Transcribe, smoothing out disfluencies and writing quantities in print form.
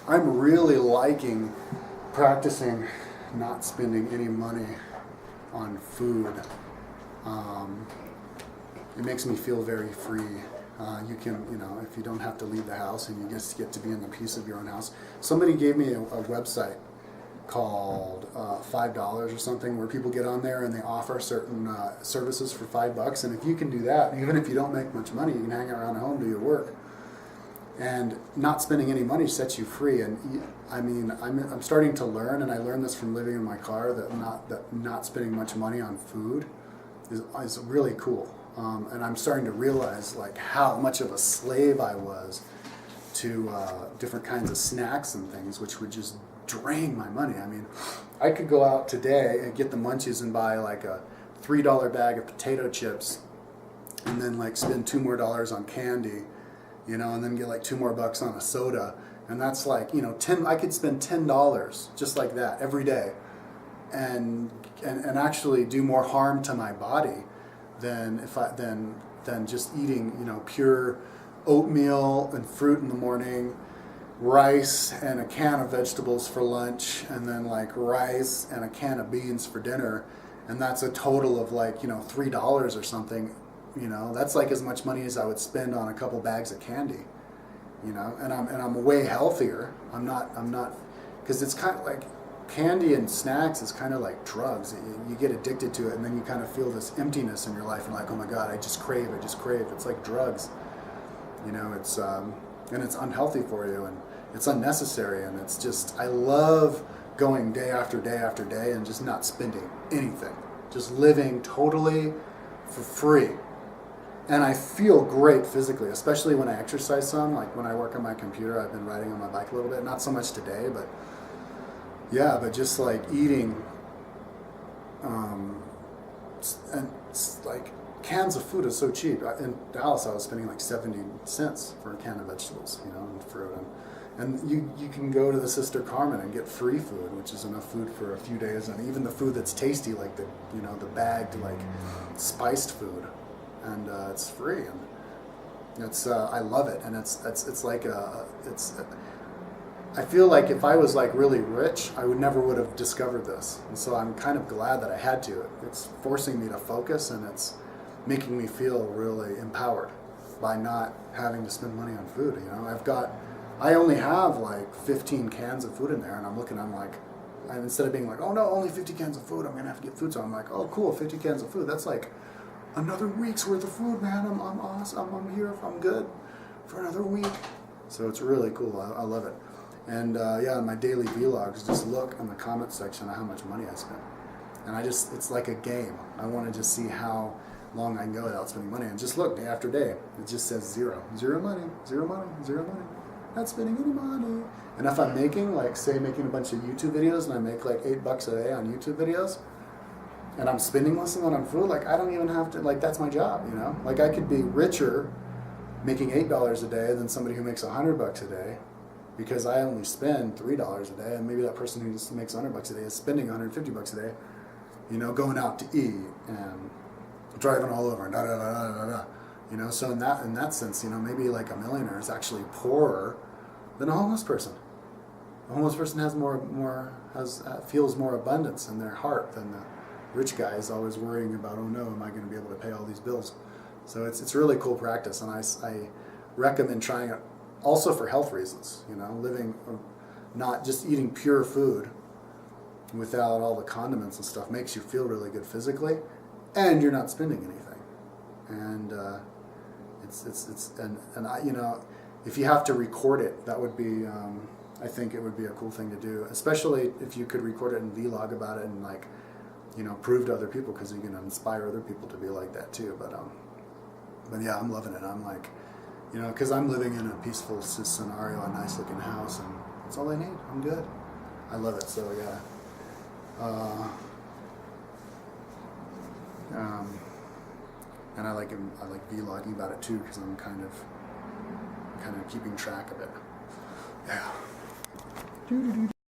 I'm really liking practicing not spending any money on food. Um, it makes me feel very free. You can, if you don't have to leave the house and you just get to be in the peace of your own house. Somebody gave me a website called $5 or something, where people get on there and they offer certain services for $5. And if you can do that, even if you don't make much money, you can hang around at home, do your work. And not spending any money sets you free. And I'm starting to learn, and I learned this from living in my car, that not spending much money on food is really cool. And I'm starting to realize like how much of a slave I was to different kinds of snacks and things, which would just drain my money. I mean, I could go out today and get the munchies and buy like a $3 bag of potato chips, and then like spend $2 more on candy, and then get like $2 more on a soda, and that's like I could spend $10 just like that every day, and actually do more harm to my body than than just eating pure oatmeal and fruit in the morning, rice and a can of vegetables for lunch, and then like rice and a can of beans for dinner, and that's a total of like $3 or something. That's like as much money as I would spend on a couple bags of candy. And I'm way healthier. I'm not because it's kind of like candy and snacks is kind of like drugs. You get addicted to it, and then you kind of feel this emptiness in your life, and like, oh my God, I just crave. It's like drugs. It's and it's unhealthy for you, and it's unnecessary, and it's just, I love going day after day after day and just not spending anything, just living totally for free. And I feel great physically, especially when I exercise some, like when I work on my computer. I've been riding on my bike a little bit, not so much today, but but just like eating, and like cans of food is so cheap. In Dallas, I was spending like 70 cents for a can of vegetables, and fruit. And you can go to the Sister Carmen and get free food, which is enough food for a few days. And even the food that's tasty, like the bagged like spiced food, and it's free. And it's I love it. And it's like I feel like if I was like really rich, I would have discovered this. And so I'm kind of glad that I had to. It's forcing me to focus, and it's making me feel really empowered by not having to spend money on food. I only have like 15 cans of food in there, and I'm like, instead of being like, oh no, only 50 cans of food, I'm gonna have to get food. So I'm like, oh cool, 50 cans of food. That's like another week's worth of food, man. I'm awesome. I'm here. I'm good for another week. So it's really cool. I love it. And in my daily vlogs, just look in the comment section of how much money I spent. And it's like a game. I want to just see how long I can go without spending money. And just look, day after day, it just says zero. Zero money, zero money, zero money. Not spending any money. And if I'm making, like, making a bunch of YouTube videos, and I make like $8 a day on YouTube videos, and I'm spending less than that on food, like, I don't even have to, like, that's my job, Like, I could be richer making $8 a day than somebody who makes $100 a day, because I only spend $3 a day, and maybe that person who just makes $100 a day is spending $150 a day, going out to eat and driving all over and da da da da da. So in that sense, maybe like a millionaire is actually poorer than a homeless person. A homeless person has feels more abundance in their heart than the rich guy is always worrying about, oh no, am I going to be able to pay all these bills? So it's really cool practice, and I recommend trying it also for health reasons. Living, not just eating pure food without all the condiments and stuff makes you feel really good physically, and you're not spending anything. And if you have to record it, that would be, I think it would be a cool thing to do, especially if you could record it and vlog about it and like, prove to other people, because you can inspire other people to be like that too. But yeah, I'm loving it. I'm like, because I'm living in a peaceful scenario, a nice looking house, and that's all I need. I'm good. I love it. So yeah. And I like vlogging about it too, because I'm kind of keeping track of it. Yeah.